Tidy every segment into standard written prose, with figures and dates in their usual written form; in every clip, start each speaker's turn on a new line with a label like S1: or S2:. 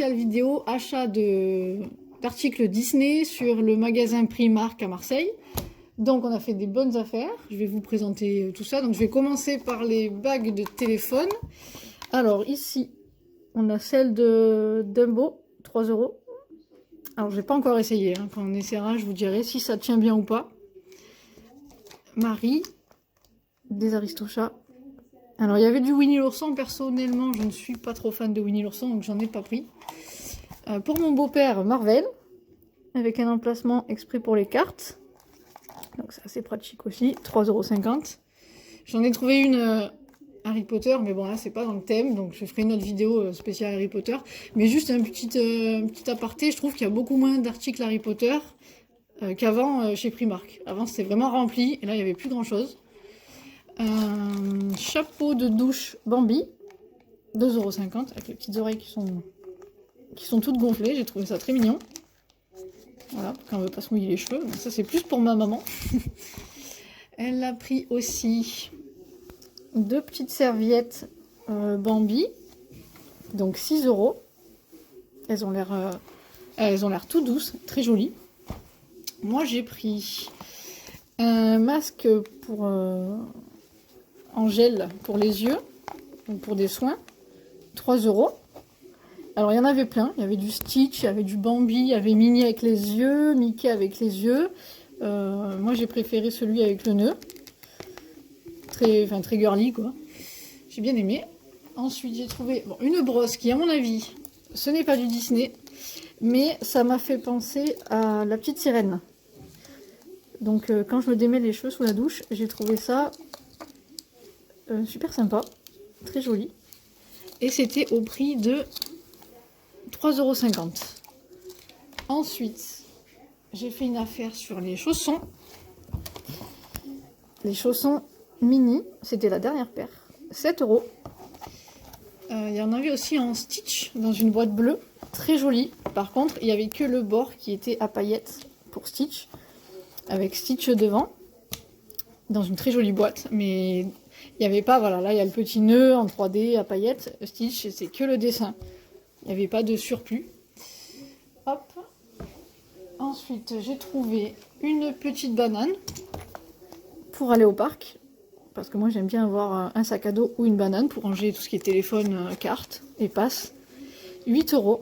S1: spéciale vidéo achat d'articles Disney sur le magasin Primark à Marseille. Donc on a fait des bonnes affaires. Je vais vous présenter tout ça. Donc je vais commencer par les bagues de téléphone. Alors ici, on a celle de Dumbo, 3 €. Alors j'ai pas encore essayé. Hein. Quand on essaiera, je vous dirai si ça tient bien ou pas. Marie, des Aristochats. Alors il y avait du Winnie l'ourson. Personnellement, je ne suis pas trop fan de Winnie l'ourson, donc j'en ai pas pris. Pour mon beau-père, Marvel, avec un emplacement exprès pour les cartes. Donc c'est assez pratique aussi, 3,50 €. J'en ai trouvé une Harry Potter, mais bon là c'est pas dans le thème, donc je ferai une autre vidéo spéciale Harry Potter. Mais juste un petit aparté, je trouve qu'il y a beaucoup moins d'articles Harry Potter qu'avant chez Primark. Avant c'était vraiment rempli, et là il n'y avait plus grand chose. Un chapeau de douche Bambi, 2,50 €, avec les petites oreilles qui sont toutes gonflées, j'ai trouvé ça très mignon. Voilà, quand on veut pas se mouiller les cheveux. Ça, c'est plus pour ma maman. Elle a pris aussi 2 petites serviettes Bambi. Donc 6 €. Elles ont l'air tout douces, très jolies. Moi, j'ai pris un masque pour en gel pour les yeux, donc pour des soins. 3 €. Alors, il y en avait plein. Il y avait du Stitch, il y avait du Bambi, il y avait Minnie avec les yeux, Mickey avec les yeux. Moi, j'ai préféré celui avec le nœud. Très girly, quoi. J'ai bien aimé. Ensuite, j'ai trouvé une brosse qui, à mon avis, ce n'est pas du Disney, mais ça m'a fait penser à la petite sirène. Donc, quand je me démêle les cheveux sous la douche, j'ai trouvé ça super sympa. Très joli. Et c'était au prix de 3,50 €. Ensuite, j'ai fait une affaire sur les chaussons. Les chaussons mini, c'était la dernière paire. 7 €. Il y en avait aussi en Stitch, dans une boîte bleue. Très jolie. Par contre, il n'y avait que le bord qui était à paillettes pour Stitch. Avec Stitch devant. Dans une très jolie boîte. Mais il n'y avait pas, voilà, là il y a le petit nœud en 3D à paillettes. Stitch, c'est que le dessin. Il n'y avait pas de surplus. Hop. Ensuite, j'ai trouvé une petite banane pour aller au parc. Parce que moi, j'aime bien avoir un sac à dos ou une banane pour ranger tout ce qui est téléphone, carte et passe. 8 €.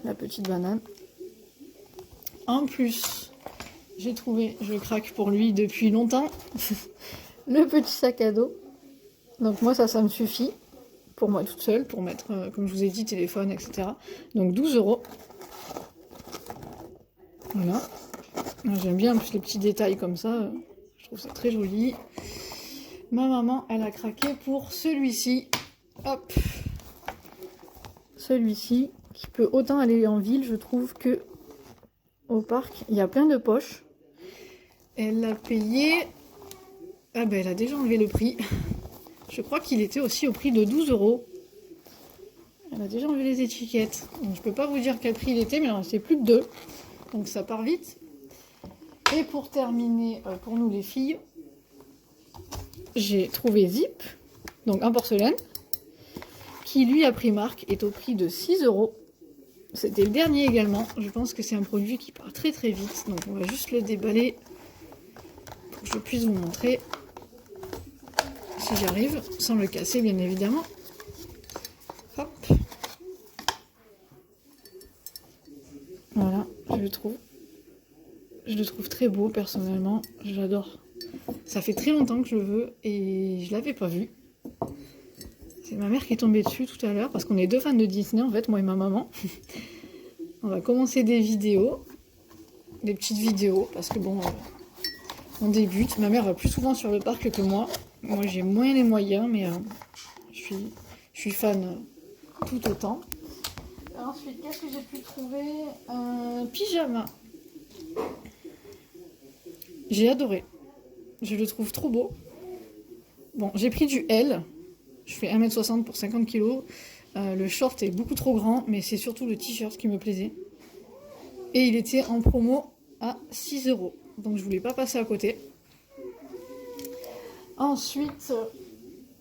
S1: La petite banane. En plus, j'ai trouvé, je craque pour lui depuis longtemps, le petit sac à dos. Donc moi, ça me suffit. Pour moi toute seule, pour mettre, comme je vous ai dit, téléphone, etc. Donc 12 €. Voilà. J'aime bien en plus les petits détails comme ça. Je trouve ça très joli. Ma maman, elle a craqué pour celui-ci. Hop. Celui-ci, qui peut autant aller en ville, je trouve, que au parc. Il y a plein de poches. Elle l'a payé... Ah ben, elle a déjà enlevé le prix. Je crois qu'il était aussi au prix de 12 €. Elle a déjà enlevé les étiquettes. Donc, je peux pas vous dire quel prix il était, mais il en restait plus que 2. Donc ça part vite. Et pour terminer, pour nous les filles, j'ai trouvé Zip, donc en porcelaine, qui lui à Primark est au prix de 6 €. C'était le dernier également. Je pense que c'est un produit qui part très très vite. Donc on va juste le déballer pour que je puisse vous montrer. Si j'y arrive, sans le casser bien évidemment. Hop. Voilà, je le trouve très beau personnellement, j'adore. Ça fait très longtemps que je le veux et je l'avais pas vu. C'est ma mère qui est tombée dessus tout à l'heure parce qu'on est 2 fans de Disney en fait, moi et ma maman. On va commencer des vidéos, des petites vidéos parce que bon, on débute. Ma mère va plus souvent sur le parc que moi. Moi j'ai moins les moyens mais je suis fan tout autant. Ensuite, qu'est-ce que j'ai pu trouver? Un pyjama. J'ai adoré. Je le trouve trop beau. Bon, j'ai pris du L. Je fais 1,60 m pour 50 kg. Le short est beaucoup trop grand, mais c'est surtout le t-shirt qui me plaisait. Et il était en promo à 6 €. Donc je voulais pas passer à côté. Ensuite,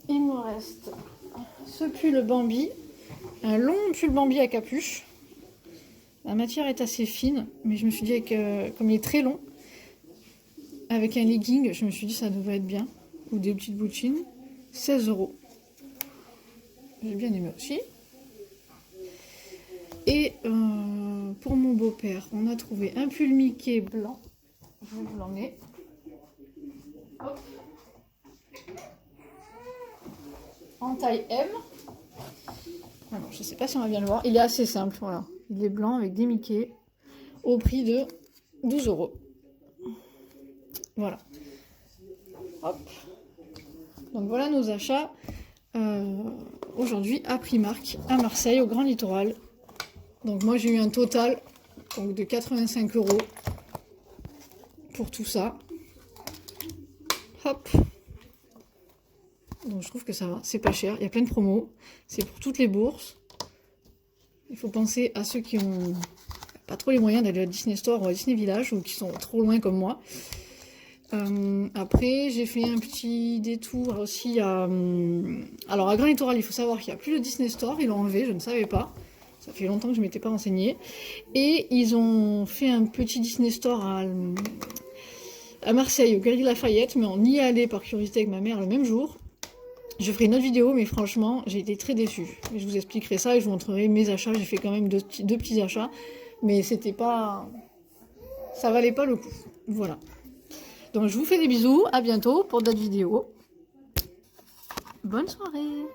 S1: il me reste ce pull Bambi un long pull Bambi à capuche. La matière est assez fine, mais je me suis dit, comme il est très long, avec un legging, je me suis dit ça devrait être bien. Ou des petites boutines. 16 €. J'ai bien aimé aussi. Et pour mon beau-père, on a trouvé un pull Mickey blanc. Je vous l'emmener. Hop. En taille M. Alors, je ne sais pas si on va bien le voir. Il est assez simple, voilà. Il est blanc avec des Mickey au prix de 12 €. Voilà. Hop. Donc voilà nos achats aujourd'hui à Primark, à Marseille, au Grand Littoral. Donc moi j'ai eu un total donc, de 85 € pour tout ça. Hop. Donc je trouve que ça va, c'est pas cher, il y a plein de promos, c'est pour toutes les bourses. Il faut penser à ceux qui ont pas trop les moyens d'aller à Disney Store ou à Disney Village ou qui sont trop loin comme moi. Après j'ai fait un petit détour aussi à... Alors à Grand Littoral, il faut savoir qu'il n'y a plus de Disney Store, ils l'ont enlevé, je ne savais pas. Ça fait longtemps que je ne m'étais pas renseignée. Et ils ont fait un petit Disney Store à Marseille, au Galeries Lafayette, mais on y est allé par curiosité avec ma mère le même jour. Je ferai une autre vidéo, mais franchement, j'ai été très déçue. Je vous expliquerai ça et je vous montrerai mes achats. J'ai fait quand même deux petits achats, mais c'était pas... ça valait pas le coup. Voilà. Donc je vous fais des bisous, à bientôt pour d'autres vidéos. Bonne soirée!